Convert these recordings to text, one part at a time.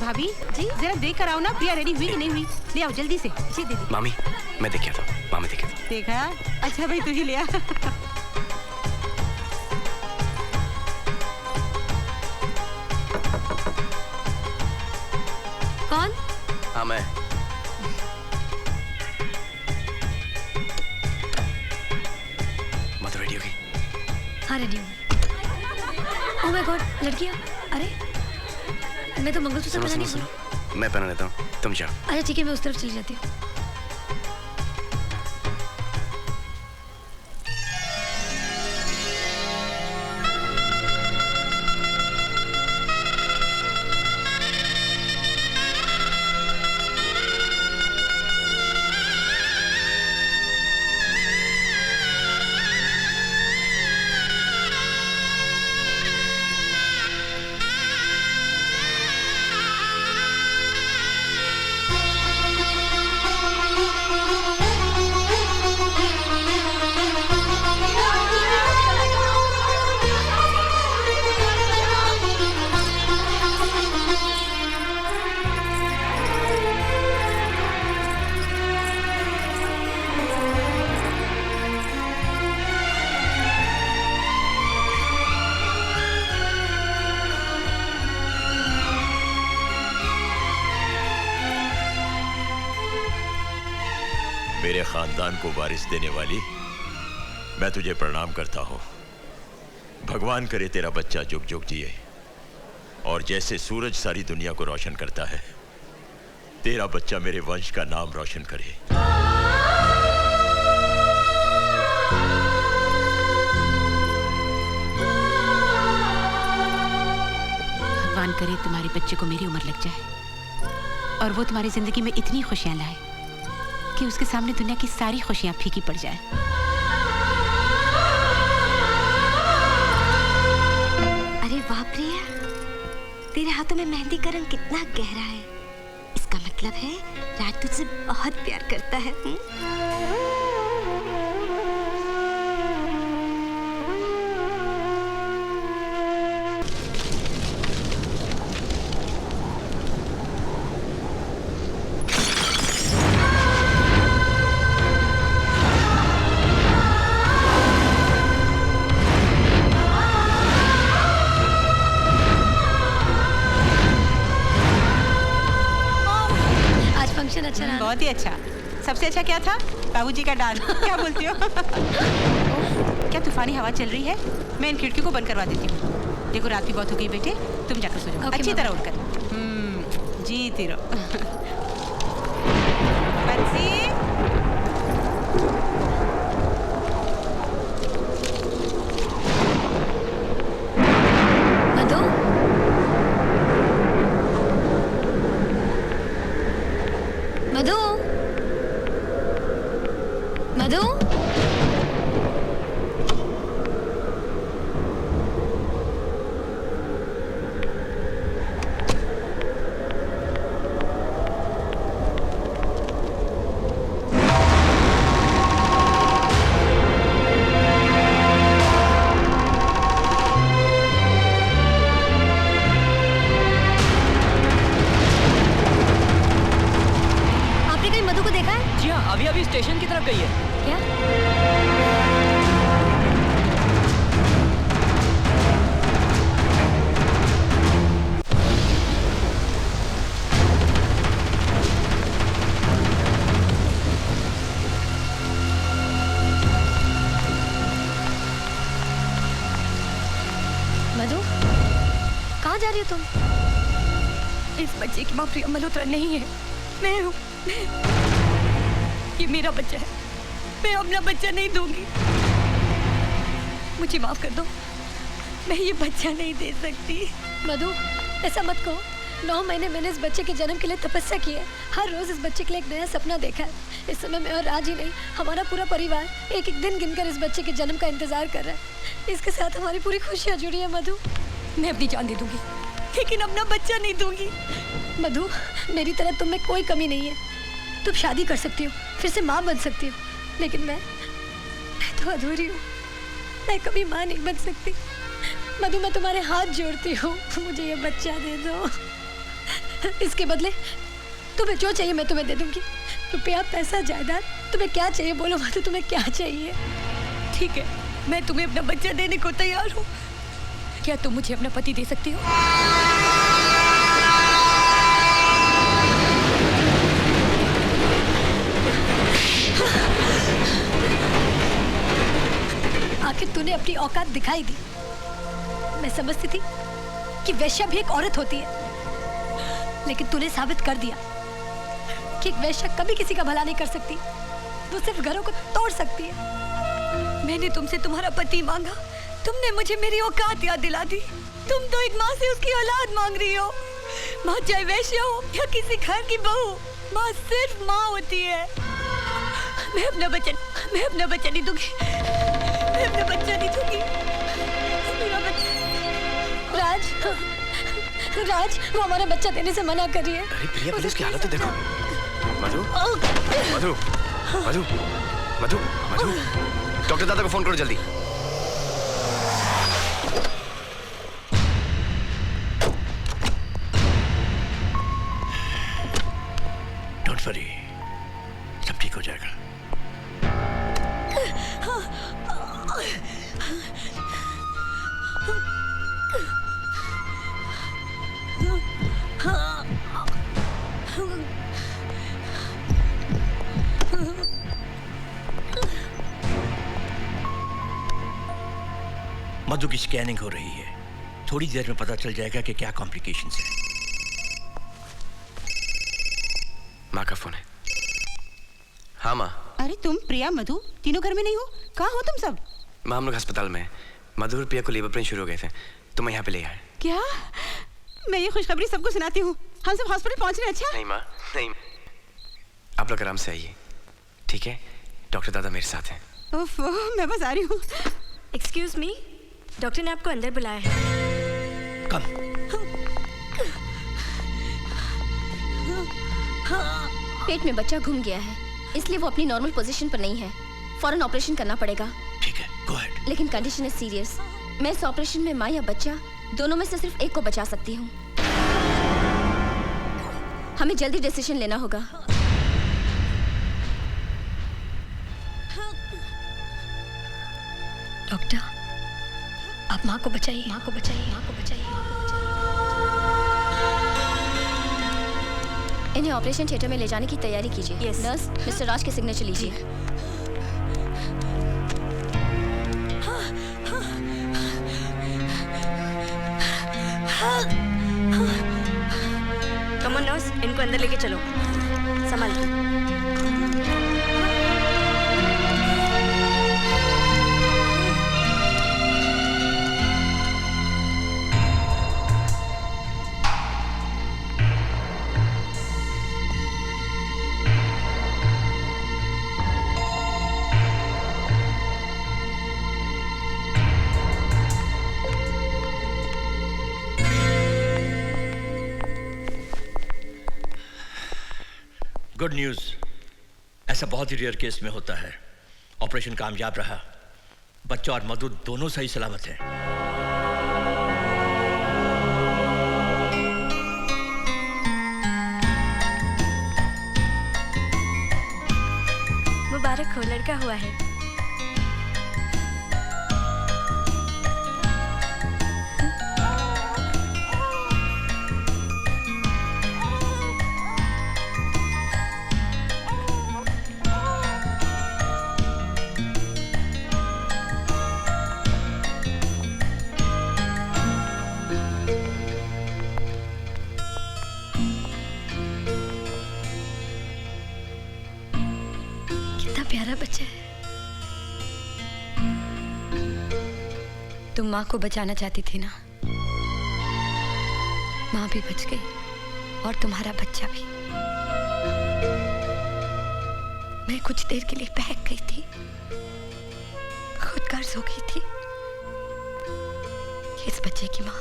भाभी जी जरा देख कर आओ ना, प्रिया रेडी हुई कि नहीं हुई। ले आओ जल्दी से। जी दीदी। मामी मैं देखा था, मामी देखा था। देखा? अच्छा भाई तू ही ले आ। कौन? हाँ मैं। मधु रेडी होगी? हाँ रेडी हूँ। ओह माय गॉड, लड़कियाँ। अरे मैं तो मंगलसूत्र पहनानी हूँ। मैं पहना लेता हूँ, तुम जाओ। अच्छा ठीक है, मैं उस तरफ चली जाती हूँ। मेरे खानदान को वारिस देने वाली, मैं तुझे प्रणाम करता हूं। भगवान करे तेरा बच्चा जुग जुग जिए और जैसे सूरज सारी दुनिया को रोशन करता है, तेरा बच्चा मेरे वंश का नाम रोशन करे। भगवान करे तुम्हारे बच्चे को मेरी उम्र लग जाए और वो तुम्हारी जिंदगी में इतनी खुशियां लाए कि उसके सामने दुनिया की सारी खुशियां फीकी पड़ जाए। अरे वाह प्रिया, तेरे हाथों में मेहंदी का रंग कितना गहरा है। इसका मतलब है राज तुझसे बहुत प्यार करता है। अच्छा रहा। बहुत ही अच्छा। सबसे अच्छा क्या था? बाबूजी का डांस। क्या बोलती हो? क्या तूफानी हवा चल रही है? मैं इन खिड़कियों को बंद करवा देती हूँ। देखो रात भी बहुत हो गई बेटे, तुम जाकर सो जाओ अच्छी तरह उठकर। जीती रहो। बंसी। मधु, मधु, अभी स्टेशन की तरफ गई है। क्या? मधु, कहाँ जा रही हो तुम? इस बच्चे की माँ प्रिया मल्होत्रा नहीं है, मैं हूँ। ये मेरा बच्चा है, मैं अपना बच्चा नहीं दूंगी। मुझे माफ कर दो, मैं ये बच्चा नहीं दे सकती। मधु, ऐसा मत कहो। 9 महीने मैंने इस बच्चे के जन्म के लिए तपस्या की है। हर रोज इस बच्चे के लिए एक नया सपना देखा है। इस समय मैं और राज ही नहीं, हमारा पूरा परिवार एक एक दिन गिनकर इस बच्चे के जन्म का इंतजार कर रहा है। इसके साथ हमारी पूरी खुशियाँ जुड़ी है। मधु, मैं अपनी जान दे दूंगी, लेकिन अपना बच्चा नहीं दूंगी। मधु, मेरी तरह तुम में कोई कमी नहीं है। तुम शादी कर सकती हो, फिर से माँ बन सकती हो, लेकिन मैं तो अधूरी हूँ। मैं कभी माँ नहीं बन सकती। मधु, मैं तुम्हारे हाथ जोड़ती हूँ, मुझे ये बच्चा दे दो। इसके बदले तुम्हें जो चाहिए मैं तुम्हें दे दूंगी। रुपया, पैसा, जायदाद, तुम्हें क्या चाहिए बोलो मधु, तुम्हें क्या चाहिए? ठीक है, मैं तुम्हें अपना बच्चा देने को तैयार हूँ। क्या तुम मुझे अपना पति दे सकती हो? आखिर तूने अपनी औकात दिखाई दी। मैं समझती थी कि वैश्या भी एक औरत होती है, लेकिन तूने साबित कर दिया कि एक वैश्या कभी किसी का भला नहीं कर सकती। वो सिर्फ घरों को तोड़ सकती है। मैंने तुमसे तुम्हारा पति मांगा, तुमने मुझे मेरी औकात याद दिला दी। तुम तो एक माँ से उसकी औलाद मांग रही हो। माँ चाहे वैश्या हो या किसी घर की बहू, माँ सिर्फ माँ होती है। मैं अपना बच्चा नहीं दूंगी। मैं अपना बच्चा नहीं दूंगी। मेरा बच्चा। राज, वो हमारा बच्चा देने से मना कर रही है। अरे प्रिया, प्लीज उसकी हालत तो देखो। मधु, मधु, मधु, मधु, मधु, डॉक्टर दादा को फोन करो जल्दी। डोंट वरी, सब ठीक हो जाएगा। मधु की स्कैनिंग हो रही है, थोड़ी देर में पता चल जाएगा कि क्या कॉम्प्लिकेशंस है। माँ का फोन है। हाँ माँ। अरे तुम, प्रिया, मधु तीनों घर में नहीं हो? कहाँ हो तुम सब? माँ, हम लोग अस्पताल में हैं। मधु और प्रिया को लेबर पेन शुरू हो गए थे, तो मैं यहाँ पे ले आया। क्या? मैं ये खुशखबरी सबको सुनाती हूँ। हम सब हॉस्पिटल पहुँच रहे हैं। अच्छा? नहीं माँ, नहीं। आप लोग आराम से आइए, ठीक है? डॉक्टर दादा मेरे साथ हैं। ओफो, मैं बस आ रही हूँ। एक्सक्यूज मी, डॉक्टर ने आपको अंदर बुलाया है। कम। पेट में बच्चा घूम गया है, इसलिए वो अपनी नॉर्मल पोजीशन पर नहीं है। फौरन ऑपरेशन करना पड़ेगा। ठीक है, गो अहेड। लेकिन कंडीशन इज सीरियस। मैं इस ऑपरेशन में माँ या बच्चा दोनों में से सिर्फ एक को बचा सकती हूँ। हमें जल्दी डिसीजन लेना होगा। डॉक्टर, आप माँ को बचाइए, माँ को बचाइए, माँ को बचाइए, माँ को बचाइए। इन्हें ऑपरेशन थिएटर में ले जाने की तैयारी कीजिए। Yes. नर्स, मिस्टर राज के सिग्नेचर लीजिए। कम ऑन नर्स, इनको अंदर लेके चलो। संभाल के। गुड न्यूज, ऐसा बहुत ही रेयर केस में होता है। ऑपरेशन कामयाब रहा, बच्चा और मधु दोनों सही सलामत हैं। मुबारक हो, लड़का हुआ है। प्यारा बच्चा है। तुम माँ को बचाना चाहती थी ना? माँ भी बच गई और तुम्हारा बच्चा भी। मैं कुछ देर के लिए बहक गई थी, खुद गर्ज हो गई थी। इस बच्चे की माँ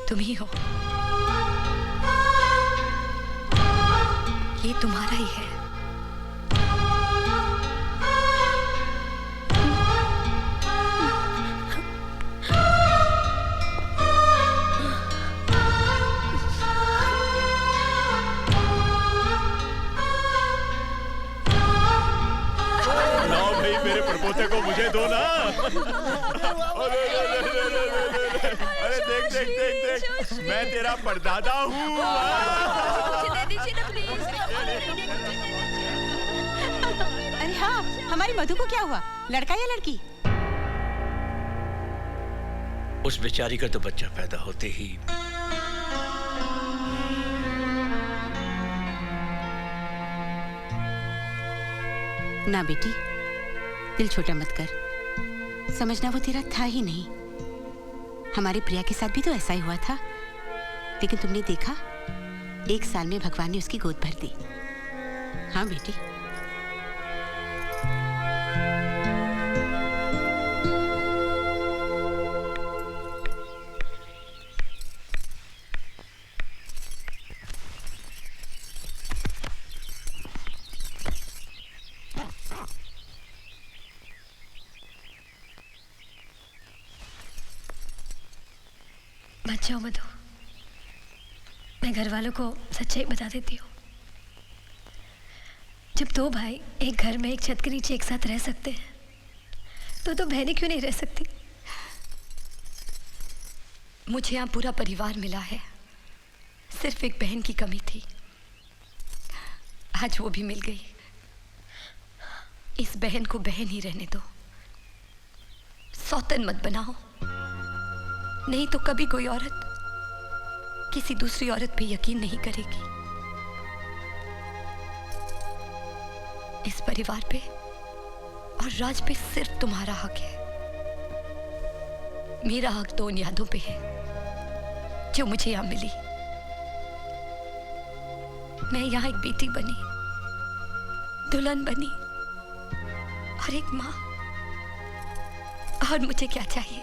तुम ही हो। ये तुम्हारा ही है। लाओ भाई, मेरे परपोते को मुझे दो ना। अरे देख देख देख देख, मैं तेरा परदादा हूँ। मुझे दे दीजिए ना प्लीज। अरे हाँ, हमारी मधु को क्या हुआ, लड़का या लड़की? उस बेचारी का तो बच्चा पैदा होते ही ना बेटी, दिल छोटा मत कर। समझना वो तेरा था ही नहीं। हमारी प्रिया के साथ भी तो ऐसा ही हुआ था, लेकिन तुमने देखा, 1 साल में भगवान ने उसकी गोद भर दी। हाँ बेटी। मत जाओ मधु, मैं घर वालों को सच्चाई बता देती हूँ। जब 2 भाई एक घर में एक छत के नीचे एक साथ रह सकते हैं, तो बहनें क्यों नहीं रह सकती? मुझे यहाँ पूरा परिवार मिला है, सिर्फ एक बहन की कमी थी, आज वो भी मिल गई। इस बहन को बहन ही रहने दो, सौतन मत बनाओ, नहीं तो कभी कोई औरत किसी दूसरी औरत पे यकीन नहीं करेगी। इस परिवार पे और राज पे सिर्फ तुम्हारा हक है। मेरा हक तो उन यादों पे है जो मुझे यहां मिली। मैं यहां एक बेटी बनी, दुल्हन बनी और एक मां, और मुझे क्या चाहिए?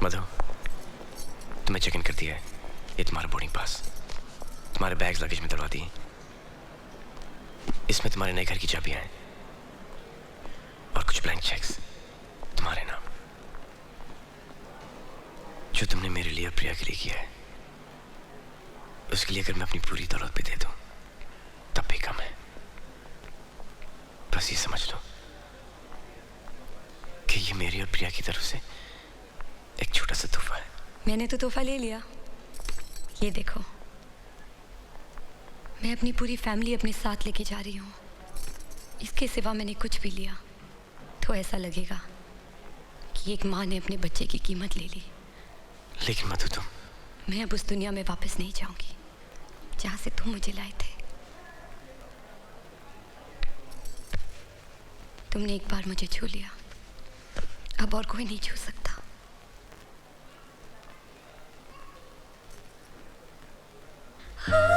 मधु, तुम्हें चेक इन कर दिया है। ये तुम्हारा बोर्डिंग पास, तुम्हारे बैग्स लगेज में दलवा दिए। इसमें तुम्हारे नए घर की चाबियां हैं और कुछ ब्लैंक चेक्स तुम्हारे नाम, जो तुमने मेरे लिए और प्रिया के लिए किया है। उसके लिए अगर मैं अपनी पूरी दौलत पे दे दूं तब भी कम है। बस ये समझ लो कि ये मेरी और प्रिया की तरफ से एक छोटा सा तोहफा है। मैंने तो तोहफा ले लिया, ये देखो। मैं अपनी पूरी फैमिली अपने साथ लेके जा रही हूँ। इसके सिवा मैंने कुछ भी लिया तो ऐसा लगेगा कि एक माँ ने अपने बच्चे की कीमत ले ली। लेकिन मधु, तुम, मैं अब उस दुनिया में वापस नहीं जाऊंगी जहां से तुम मुझे लाए थे। तुमने एक बार मुझे छू लिया, अब और कोई नहीं छू सकता। हाँ।